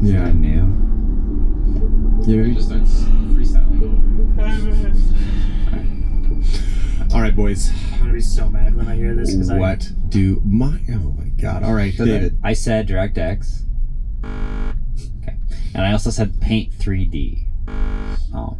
Yeah, I knew. You just starts freestyling. All right, boys. I'm gonna be so mad when I hear this. Oh my God. All right, So David. I said DirectX. Okay. And I also said Paint 3D. Oh.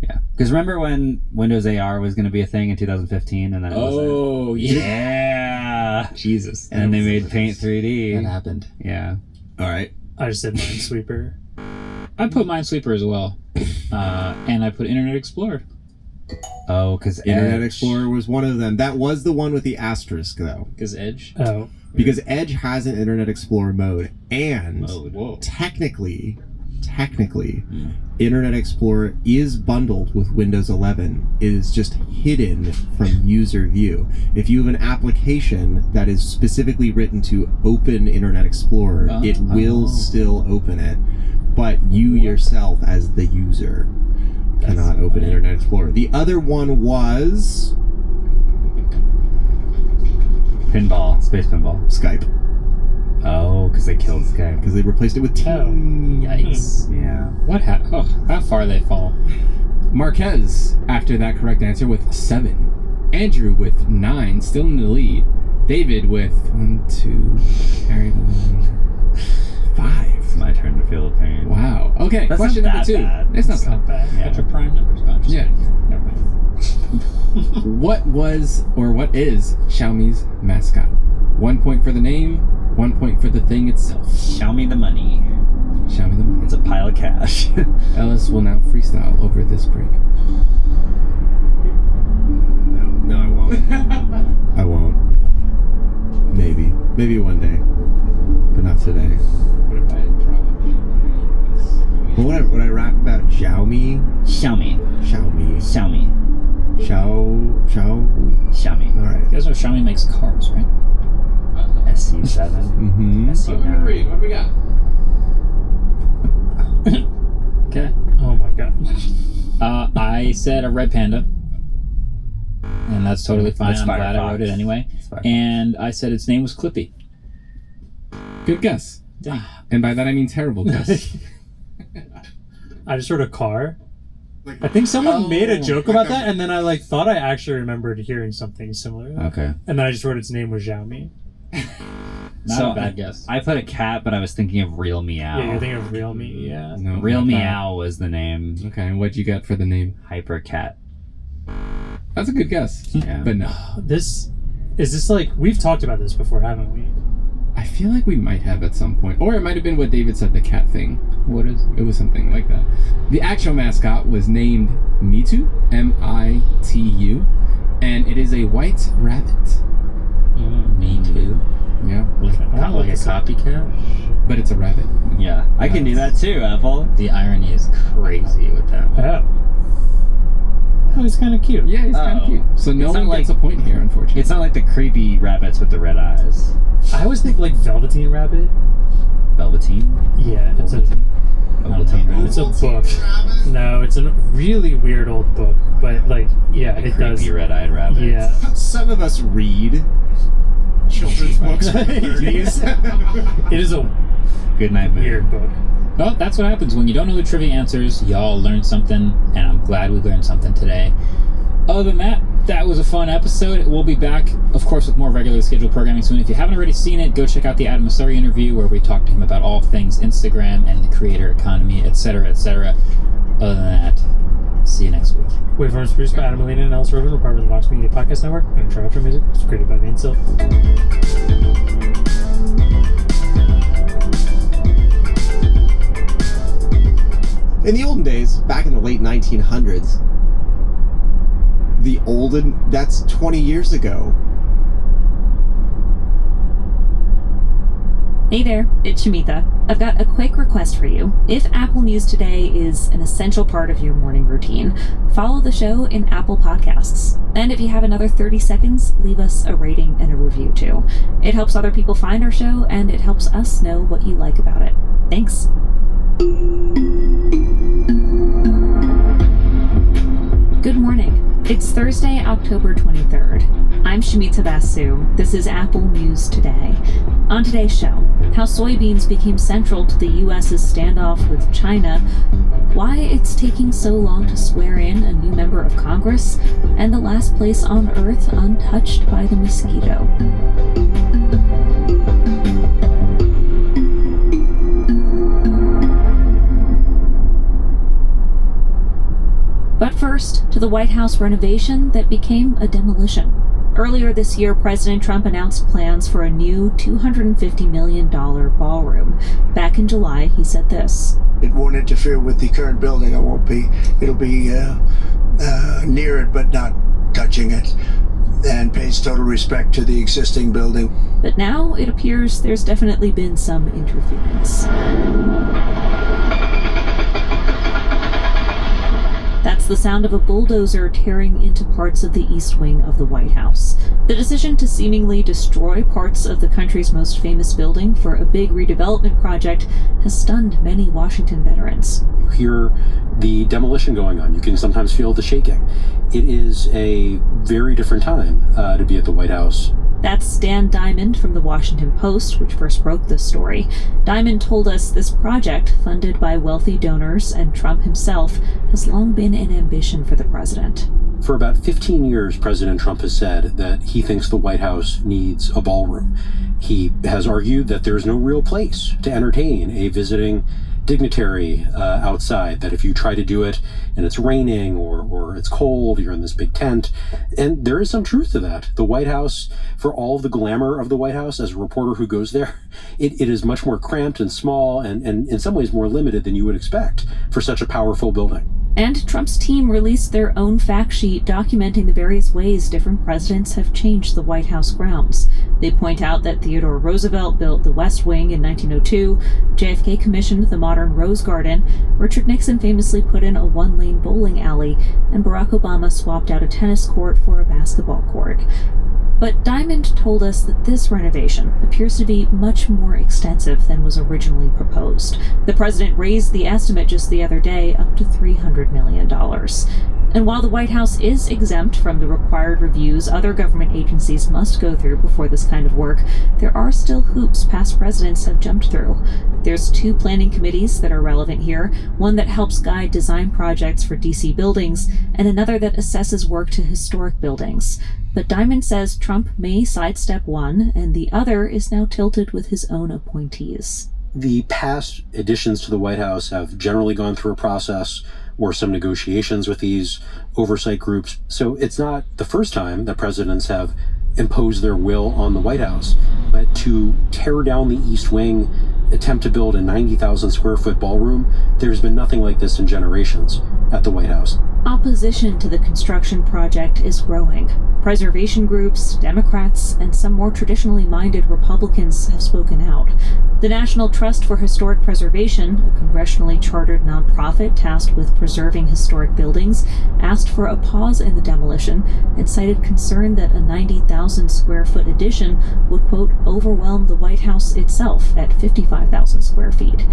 Yeah. Because remember when Windows AR was going to be a thing in 2015 and then it wasn't? Oh, Yeah. Jesus. And then they made Paint 3D. That happened. Yeah. All right. I just said Minesweeper. I put Minesweeper as well. And I put Internet Explorer. Oh, because Internet Explorer was one of them. That was the one with the asterisk, though. Because Edge. Oh. Because Edge has an Internet Explorer mode, and Whoa. technically, Internet Explorer is bundled with Windows 11. It is just hidden from user view. If you have an application that is specifically written to open Internet Explorer, it will still open it, but you yourself as the user cannot open Internet Explorer. The other one was Space Pinball. Skype, Oh, because they killed Skype. because they replaced it with Teams. Yikes. Yeah. What happened? Oh, how far they fall. Marquez, after that correct answer, with 7. Andrew with 9, still in the lead. David with 1, 2, carry 5. It's my turn to feel the pain. Wow. Okay, That's question not number 2. that bad. It's not It's bad. not bad. Yeah. Got your prime numbers. Oh, just Yeah. kidding. Never mind. What was or what is Xiaomi's mascot? 1 point for the name, 1 point for the thing itself. Show me the money. Xiaomi the money. It's a pile of cash. Ellis will now freestyle over this break. No, I won't. I won't. Maybe one day, but not today. What if I drop it? But when I rap about Xiaomi, Xiaomi. All right. You guys know Xiaomi makes cars, right? SC7. Mm-hmm. SC9. What do we got? Okay. Oh my god. I said a red panda. And that's totally fine. That's I'm glad I Firefox. wrote it anyway. It's Firefox. And I said its name was Clippy. Good guess. Dang. And by that I mean terrible guess. I just wrote a car. I think someone made a joke about that, and then I thought I actually remembered hearing something similar. Okay. And then I just wrote its name was Xiaomi. Not a bad guess. I put a cat, but I was thinking of Real Meow. Yeah, you're thinking of Real Me. Yeah. No, Real not that. Meow was the name. Okay, and what'd you get for the name? Hyper Cat. That's a good guess. Yeah. But no. This we've talked about this before, haven't we? I feel like we might have at some point. Or it might have been what David said, the cat thing. What is It was something like that. The actual mascot was named Mitu, M-I-T-U, and it is a white rabbit. Me too. Yeah, Like a copycat? but it's a rabbit. Yeah. I can do that too, Apple. The irony is crazy with that one. Oh, he's kind of cute. Yeah, he's kind of cute. So no It's one not gets a point here, unfortunately. It's not like the creepy rabbits with the red eyes. I always think like Velveteen Rabbit. Velveteen? Yeah, it's a book. No, it's a really weird old book, but yeah, it does. Creepy red-eyed rabbits. Yeah. Some of us read children's books from the 30s. It is a Good night, man. weird book. Well, that's what happens when you don't know the trivia answers. Y'all learn something, and I'm glad we learned something today. Other than that, that was a fun episode. We'll be back, of course, with more regularly scheduled programming soon. If you haven't already seen it, go check out the Adam Mosseri interview where we talked to him about all things Instagram and the creator economy, etc., etc. Other than that, see you next week. Waveforms produced by Adam Molina and Ellis Robin, we're part of the Vox Media Podcast Network, and Try Outro Music was created by Main Silk. In the olden days, back in the late 1900s, that's 20 years ago. Hey there, it's Shamita. I've got a quick request for you. If Apple News Today is an essential part of your morning routine, follow the show in Apple Podcasts. And if you have another 30 seconds, leave us a rating and a review too. It helps other people find our show, and it helps us know what you like about it. Thanks. Good morning. It's Thursday, October 23rd. I'm Shamita Basu. This is Apple News Today. On today's show, how soybeans became central to the U.S.'s standoff with China, why it's taking so long to swear in a new member of Congress, and the last place on Earth untouched by the mosquito. But first, to the White House renovation that became a demolition. Earlier this year, President Trump announced plans for a new $250 million ballroom. Back in July, he said this. It won't interfere with the current building. It'll be near it, but not touching it, and pays total respect to the existing building. But now it appears there's definitely been some interference. That's the sound of a bulldozer tearing into parts of the east wing of the White House. The decision to seemingly destroy parts of the country's most famous building for a big redevelopment project has stunned many Washington veterans. You hear the demolition going on. You can sometimes feel the shaking. It is a very different time to be at the White House. That's Dan Diamond from the Washington Post, which first broke this story. Diamond told us this project, funded by wealthy donors and Trump himself, has long been an ambition for the president. For about 15 years, President Trump has said that he thinks the White House needs a ballroom. He has argued that there's no real place to entertain a visiting dignitary outside, that if you try to do it and it's raining or it's cold, you're in this big tent. And there is some truth to that. The White House, for all of the glamour of the White House, as a reporter who goes there, it is much more cramped and small and in some ways more limited than you would expect for such a powerful building. And Trump's team released their own fact sheet documenting the various ways different presidents have changed the White House grounds. They point out that Theodore Roosevelt built the West Wing in 1902, JFK commissioned the modern Rose Garden, Richard Nixon famously put in a one-lane bowling alley, and Barack Obama swapped out a tennis court for a basketball court. But Diamond told us that this renovation appears to be much more extensive than was originally proposed. The president raised the estimate just the other day up to $300 million. And while the White House is exempt from the required reviews other government agencies must go through before this kind of work, there are still hoops past presidents have jumped through. There's 2 planning committees that are relevant here, one that helps guide design projects for DC buildings, and another that assesses work to historic buildings. But Diamond says Trump may sidestep one, and the other is now tilted with his own appointees. The past additions to the White House have generally gone through a process or some negotiations with these oversight groups. So it's not the first time that presidents have imposed their will on the White House. But to tear down the East Wing, attempt to build a 90,000 square foot ballroom, there's been nothing like this in generations at the White House. Opposition to the construction project is growing. Preservation groups, Democrats, and some more traditionally minded Republicans have spoken out. The National Trust for Historic Preservation, a congressionally chartered nonprofit tasked with preserving historic buildings, asked for a pause in the demolition and cited concern that a 90,000 square foot addition would, quote, overwhelm the White House itself at 55,000 square feet.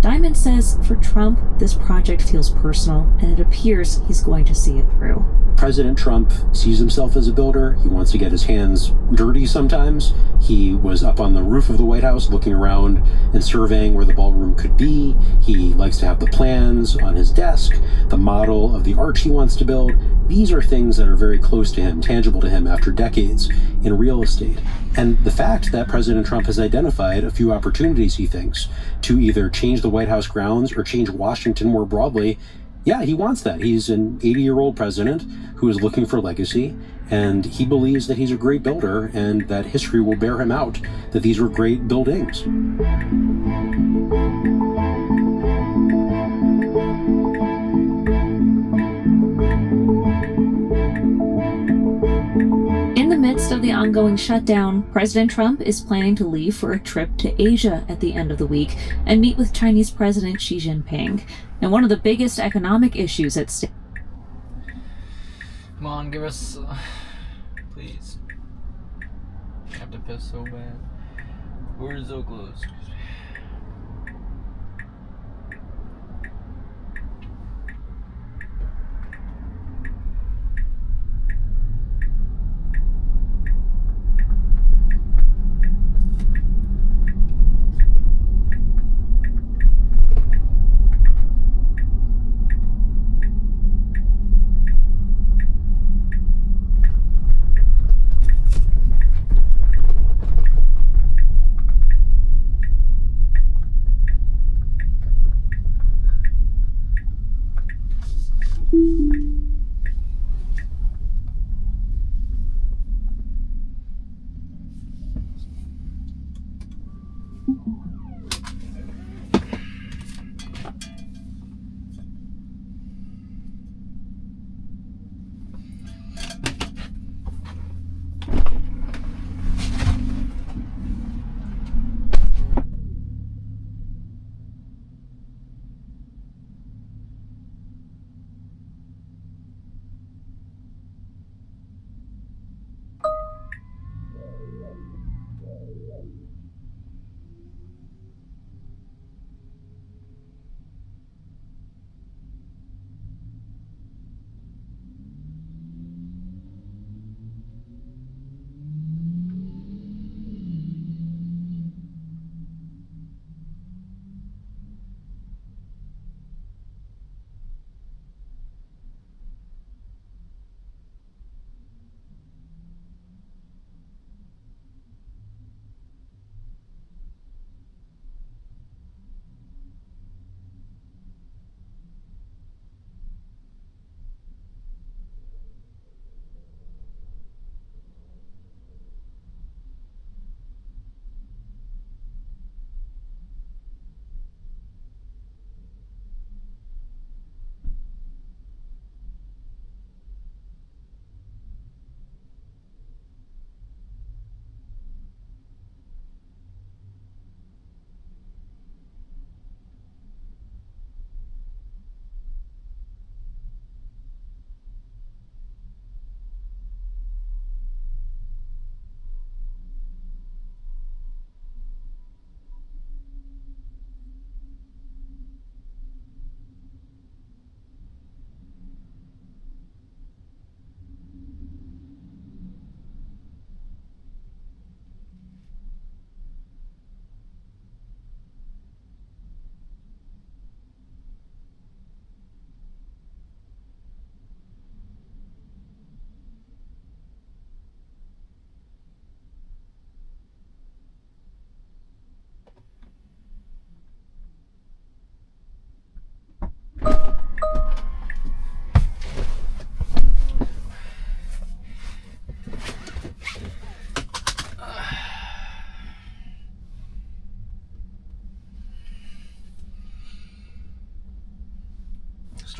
Diamond says for Trump, this project feels personal, and it appears he's going to see it through. President Trump sees himself as a builder. He wants to get his hands dirty sometimes. He was up on the roof of the White House looking around and surveying where the ballroom could be. He likes to have the plans on his desk, the model of the arch he wants to build. These are things that are very close to him, tangible to him after decades in real estate. And the fact that President Trump has identified a few opportunities, he thinks, to either change the White House grounds or change Washington more broadly, yeah, he wants that. He's an 80-year-old president who is looking for legacy, and he believes that he's a great builder and that history will bear him out, that these were great buildings. In the midst of the ongoing shutdown, President Trump is planning to leave for a trip to Asia at the end of the week and meet with Chinese President Xi Jinping. And one of the biggest economic issues at stake. Come on, give us... please. I have to piss so bad. We're so close.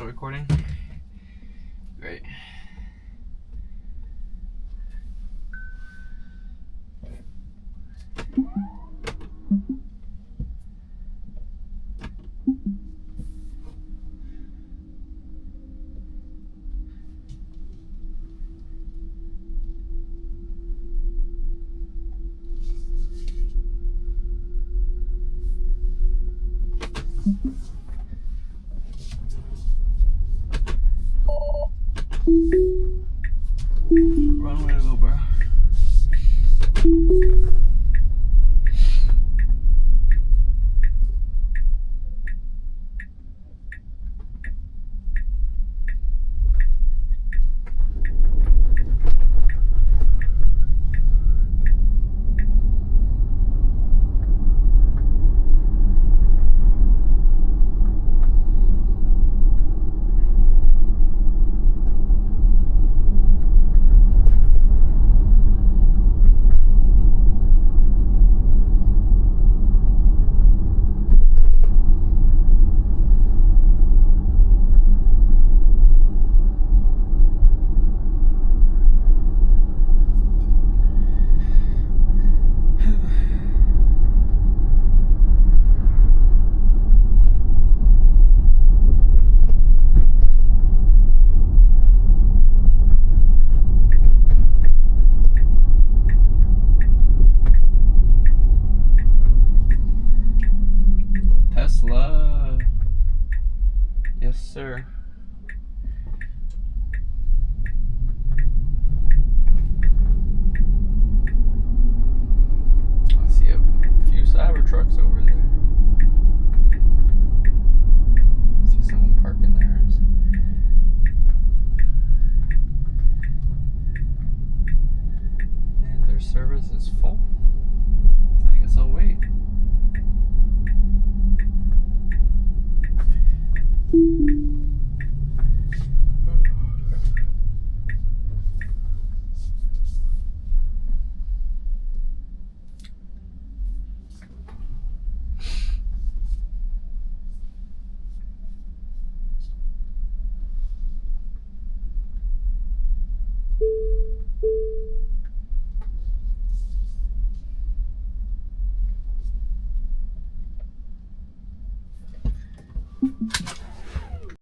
still recording? Great. Run way to go, bro. Tesla. Yes, sir. I see a few Cybertrucks over